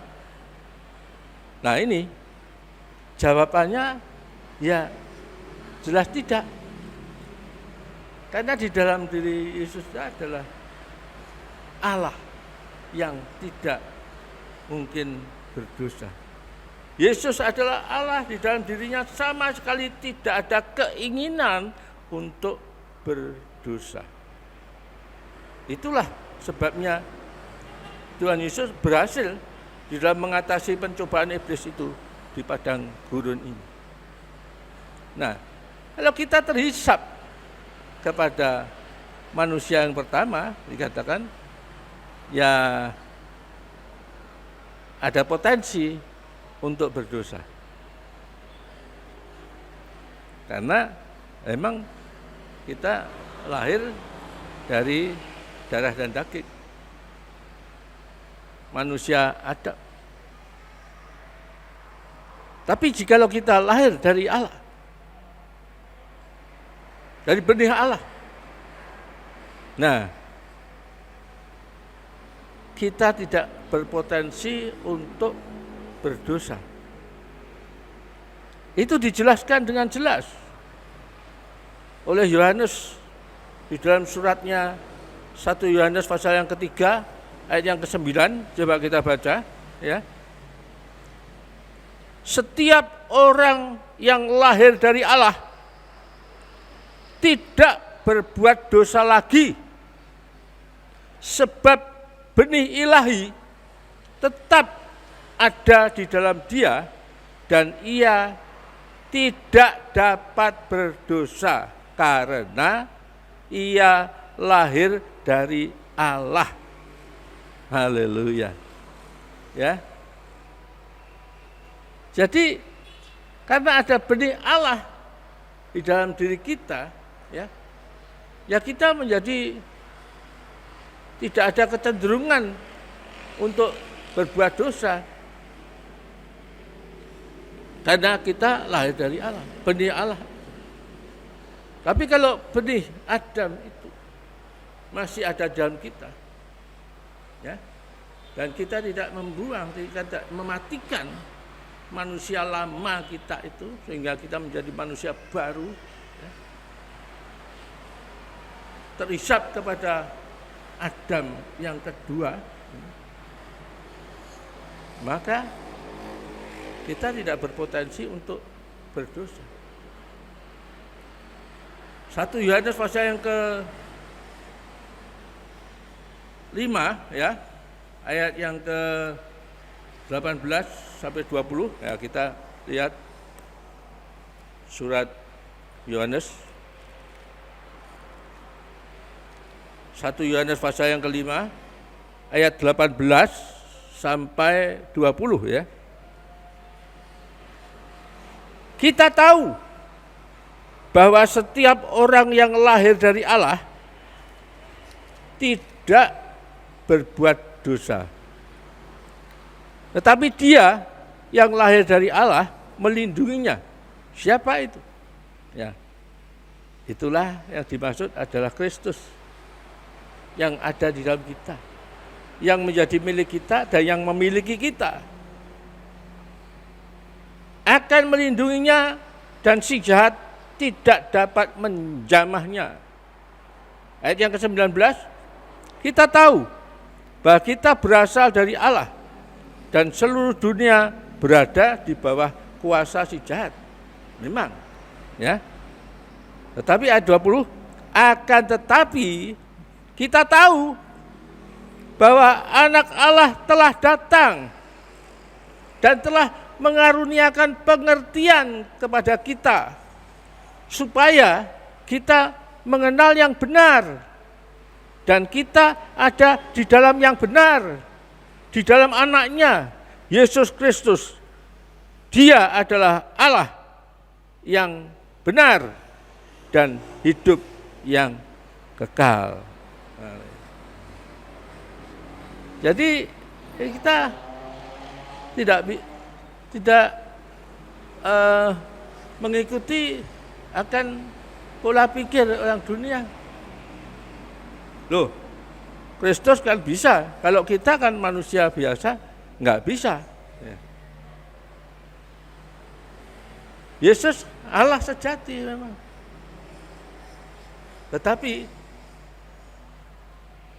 Nah, ini jawabannya ya jelas tidak. Karena di dalam diri Yesus adalah Allah yang tidak mungkin berdosa. Yesus adalah Allah, di dalam dirinya sama sekali tidak ada keinginan untuk berdosa. Itulah sebabnya Tuhan Yesus berhasil di dalam mengatasi pencobaan iblis itu di padang gurun ini. Nah, kalau kita terhisap kepada manusia yang pertama, dikatakan ya ada potensi untuk berdosa. Karena memang kita lahir dari darah dan daging. Manusia Adam. Tapi jikalau kita lahir dari Allah, dari benih Allah, nah, kita tidak berpotensi untuk berdosa. Itu dijelaskan dengan jelas oleh Yohanes di dalam suratnya 1 Yohanes pasal yang ketiga ayat yang ke-9, coba kita baca ya. Setiap orang yang lahir dari Allah tidak berbuat dosa lagi, sebab benih ilahi tetap ada di dalam dia dan ia tidak dapat berdosa karena ia lahir dari Allah. Haleluya. Ya. Jadi karena ada benih Allah di dalam diri kita, ya kita menjadi tidak ada kecenderungan untuk berbuat dosa. Karena kita lahir dari Allah, benih Allah. Tapi kalau benih Adam itu masih ada dalam kita, ya, dan kita tidak membuang, tidak mematikan manusia lama kita itu sehingga kita menjadi manusia baru, ya, terhisap kepada Adam yang kedua, maka kita tidak berpotensi untuk berdosa. 1 Yohanes pasal yang ke-5 ya, ayat yang ke-18 sampai 20 ya, kita lihat surat Yohanes 1 Yohanes pasal yang ke-5 ayat 18 sampai 20 ya. Kita tahu bahwa setiap orang yang lahir dari Allah tidak berbuat dosa. Tetapi dia yang lahir dari Allah melindunginya. Siapa itu? Ya. Itulah yang dimaksud adalah Kristus yang ada di dalam kita, yang menjadi milik kita dan yang memiliki kita. Akan melindunginya dan si jahat tidak dapat menjamahnya. Ayat yang ke-19, kita tahu bahwa kita berasal dari Allah dan seluruh dunia berada di bawah kuasa si jahat. Memang, ya. Tetapi ayat 20, akan tetapi kita tahu bahwa anak Allah telah datang dan telah mengaruniakan pengertian kepada kita supaya kita mengenal yang benar dan kita ada di dalam yang benar, di dalam anaknya Yesus Kristus. Dia adalah Allah yang benar dan hidup yang kekal. Jadi kita tidak mengikuti akan pola pikir orang dunia. Loh, Kristus kan bisa, kalau kita kan manusia biasa nggak bisa. Yesus Allah sejati memang. Tetapi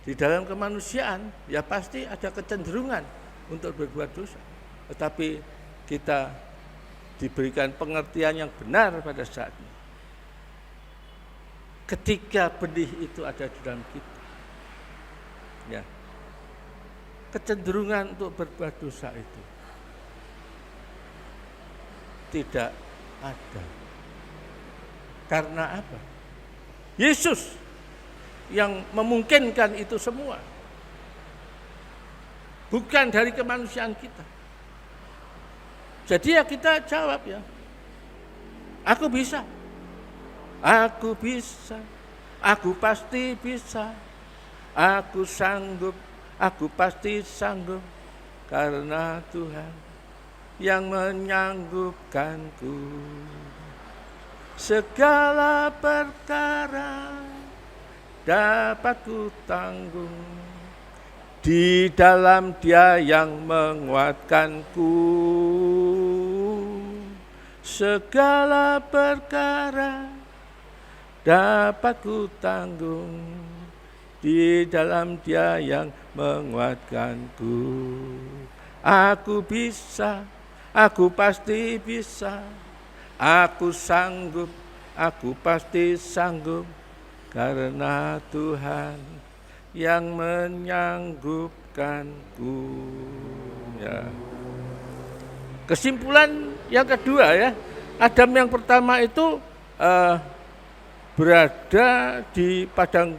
di dalam kemanusiaan ya pasti ada kecenderungan untuk berbuat dosa. Tetapi kita diberikan pengertian yang benar pada saatnya. Ketika benih itu ada di dalam kita, ya, kecenderungan untuk berbuat dosa itu tidak ada. Karena apa? Yesus yang memungkinkan itu semua, bukan dari kemanusiaan kita. Jadi ya kita jawab ya, aku bisa, Aku pasti bisa, aku sanggup, aku pasti sanggup, karena Tuhan yang menyanggupkanku. Segala perkara dapat ku tanggung di dalam Dia yang menguatkanku. Segala perkara dapat ku tanggung di dalam Dia yang menguatkanku. Aku bisa, aku pasti bisa, aku sanggup, aku pasti sanggup, karena Tuhan yang menyanggupkanku. Ya. Kesimpulan yang kedua ya, Adam yang pertama itu berada di padang,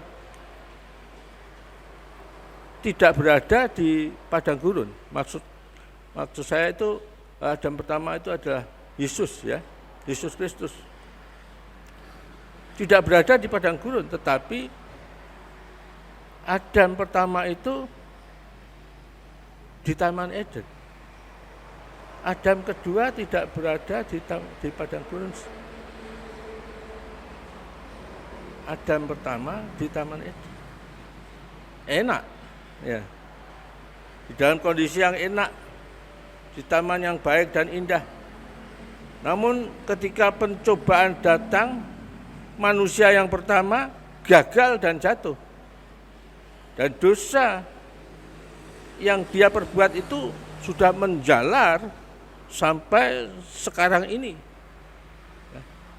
tidak berada di padang gurun. Maksud saya itu Adam pertama itu adalah Yesus ya, Yesus Kristus. Tidak berada di padang gurun, tetapi Adam pertama itu di Taman Eden. Adam kedua tidak berada di padang gurun. Adam pertama di Taman Eden. Enak ya. Di dalam kondisi yang enak, di taman yang baik dan indah. Namun ketika pencobaan datang, manusia yang pertama gagal dan jatuh. Dan dosa yang dia perbuat itu sudah menjalar sampai sekarang ini.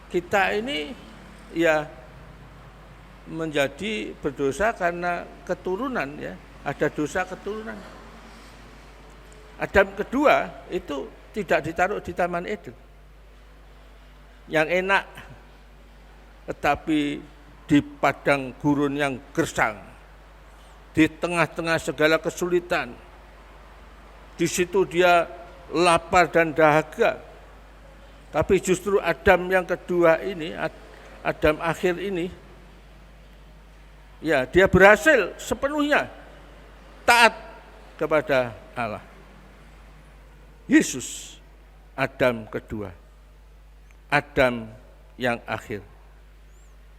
Kita ini ya menjadi berdosa karena keturunan ya, ada dosa keturunan. Adam kedua itu tidak ditaruh di Taman Eden yang enak, tetapi di padang gurun yang gersang, di tengah-tengah segala kesulitan. Di situ dia lapar dan dahaga. Tapi justru Adam yang kedua ini, Adam akhir ini, ya dia berhasil sepenuhnya taat kepada Allah. Yesus, Adam kedua, Adam yang akhir.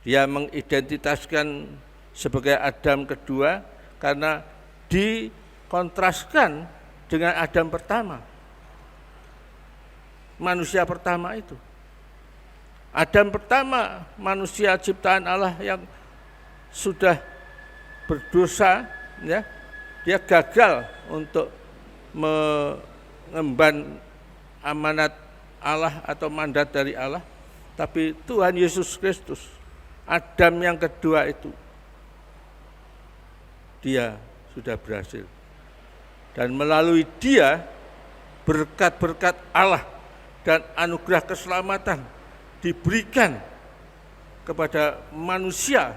Dia mengidentitaskan sebagai Adam kedua karena dikontraskan dengan Adam pertama. Manusia pertama itu. Adam pertama, manusia ciptaan Allah yang sudah berdosa, ya, dia gagal untuk mengemban amanat Allah atau mandat dari Allah. Tapi Tuhan Yesus Kristus, Adam yang kedua itu, dia sudah berhasil. Dan melalui dia, berkat-berkat Allah dan anugerah keselamatan diberikan kepada manusia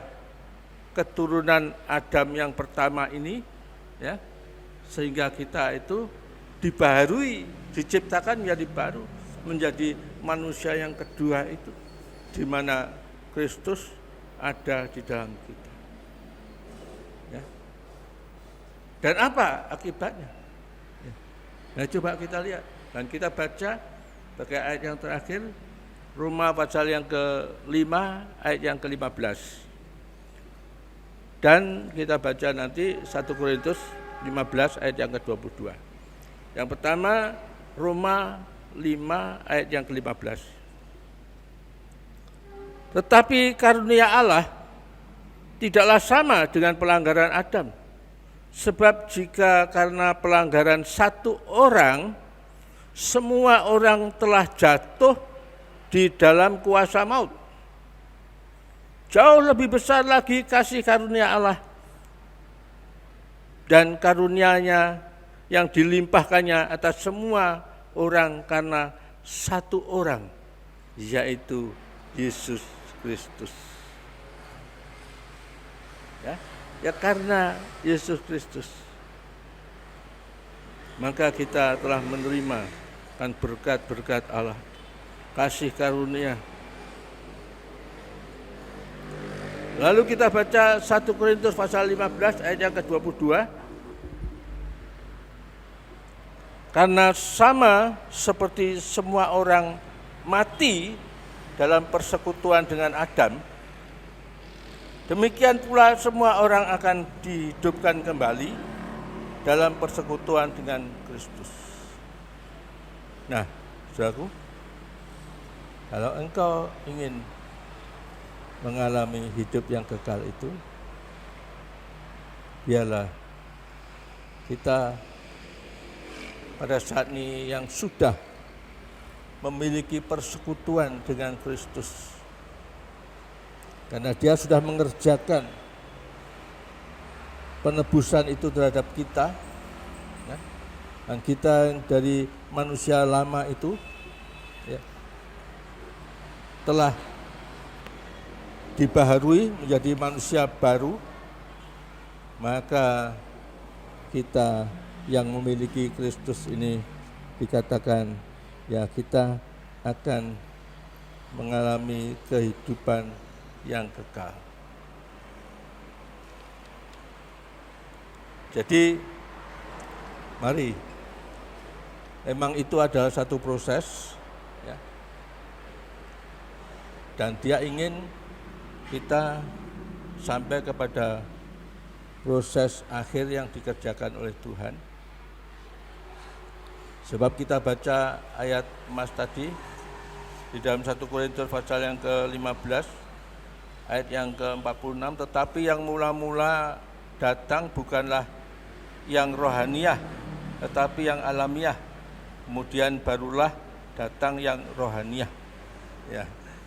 keturunan Adam yang pertama ini, ya, sehingga kita itu dibaharui, diciptakan menjadi baru, menjadi manusia yang kedua itu, di mana Kristus ada di dalam kita. Ya. Dan apa akibatnya? Ya. Nah, coba kita lihat dan kita baca pakai ayat yang terakhir, Roma pasal yang ke-5 ayat yang ke-15. Dan kita baca nanti 1 Korintus 15 ayat yang ke-22. Yang pertama Roma 5 ayat yang ke-15. Tetapi karunia Allah tidaklah sama dengan pelanggaran Adam. Sebab jika karena pelanggaran satu orang, semua orang telah jatuh di dalam kuasa maut, jauh lebih besar lagi kasih karunia Allah dan karunia-Nya yang dilimpahkannya atas semua orang karena satu orang, yaitu Yesus Kristus. Ya karena Yesus Kristus, maka kita telah menerima kan berkat-berkat Allah, kasih karunia. Lalu kita baca 1 Korintus pasal 15 ayat yang ke-22. Karena sama seperti semua orang mati dalam persekutuan dengan Adam, demikian pula semua orang akan dihidupkan kembali dalam persekutuan dengan Kristus. Nah, saudaraku, kalau engkau ingin mengalami hidup yang kekal itu, biarlah kita pada saat ini yang sudah memiliki persekutuan dengan Kristus, karena Dia sudah mengerjakan penebusan itu terhadap kita, ya. Dan kita yang dari manusia lama itu, ya, telah dibaharui menjadi manusia baru, maka kita yang memiliki Kristus ini dikatakan, ya, kita akan mengalami kehidupan yang kekal. Jadi mari, memang itu adalah satu proses, ya, dan Dia ingin kita sampai kepada proses akhir yang dikerjakan oleh Tuhan. Sebab kita baca ayat emas tadi di dalam 1 Korintus pasal yang ke-15 ayat yang ke-46, tetapi yang mula-mula datang bukanlah yang rohaniah, tetapi yang alamiah. Kemudian barulah datang yang rohaniah.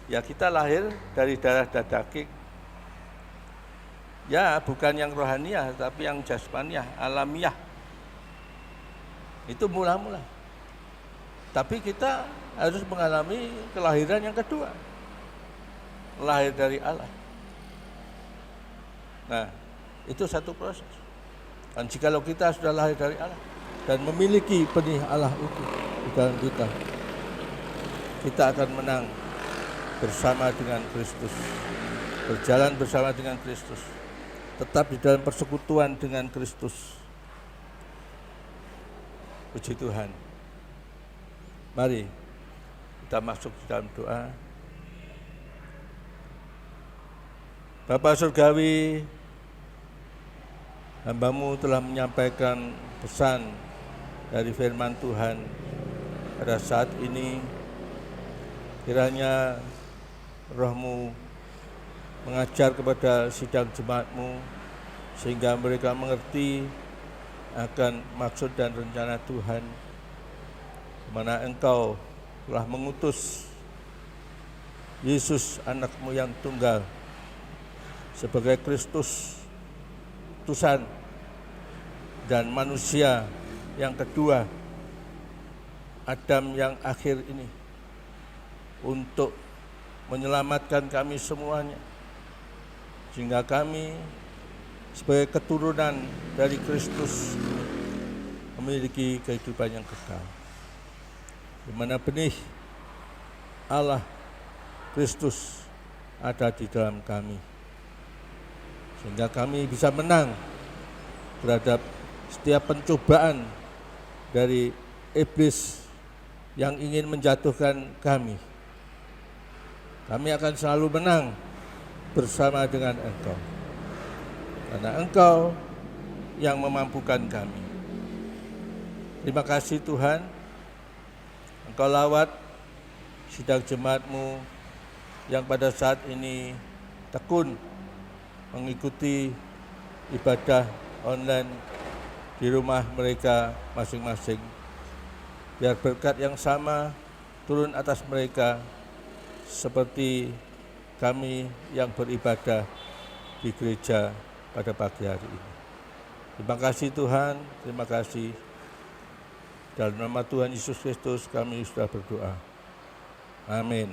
Ya, kita lahir dari darah dan daging. Ya, bukan yang rohaniah, tapi yang jasmaniah, alamiah. Itu mula-mula. Tapi kita harus mengalami kelahiran yang kedua. Lahir dari Allah. Nah, itu satu proses. Dan jikalau kita sudah lahir dari Allah dan memiliki benih Allah itu di dalam kita, kita akan menang bersama dengan Kristus, berjalan bersama dengan Kristus, tetap di dalam persekutuan dengan Kristus. Puji Tuhan. Mari kita masuk di dalam doa. Bapa Surgawi, hamba-Mu telah menyampaikan pesan dari firman Tuhan pada saat ini. Kiranya Roh-Mu mengajar kepada sidang jemaat-Mu sehingga mereka mengerti akan maksud dan rencana Tuhan, di mana Engkau telah mengutus Yesus anak-Mu yang tunggal sebagai Kristus, utusan dan manusia yang kedua, Adam yang akhir ini, untuk menyelamatkan kami semuanya, sehingga kami sebagai keturunan dari Kristus memiliki kehidupan yang kekal, di mana benih Allah Kristus ada di dalam kami, sehingga kami bisa menang terhadap setiap pencobaan dari iblis yang ingin menjatuhkan kami. Kami akan selalu menang bersama dengan Engkau, karena Engkau yang memampukan kami. Terima kasih Tuhan, Engkau lawat sidang jemaat-Mu yang pada saat ini tekun mengikuti ibadah online di rumah mereka masing-masing. Biar berkat yang sama turun atas mereka seperti kami yang beribadah di gereja pada pagi hari ini. Terima kasih Tuhan, terima kasih. Dalam nama Tuhan Yesus Kristus kami sudah berdoa. Amin.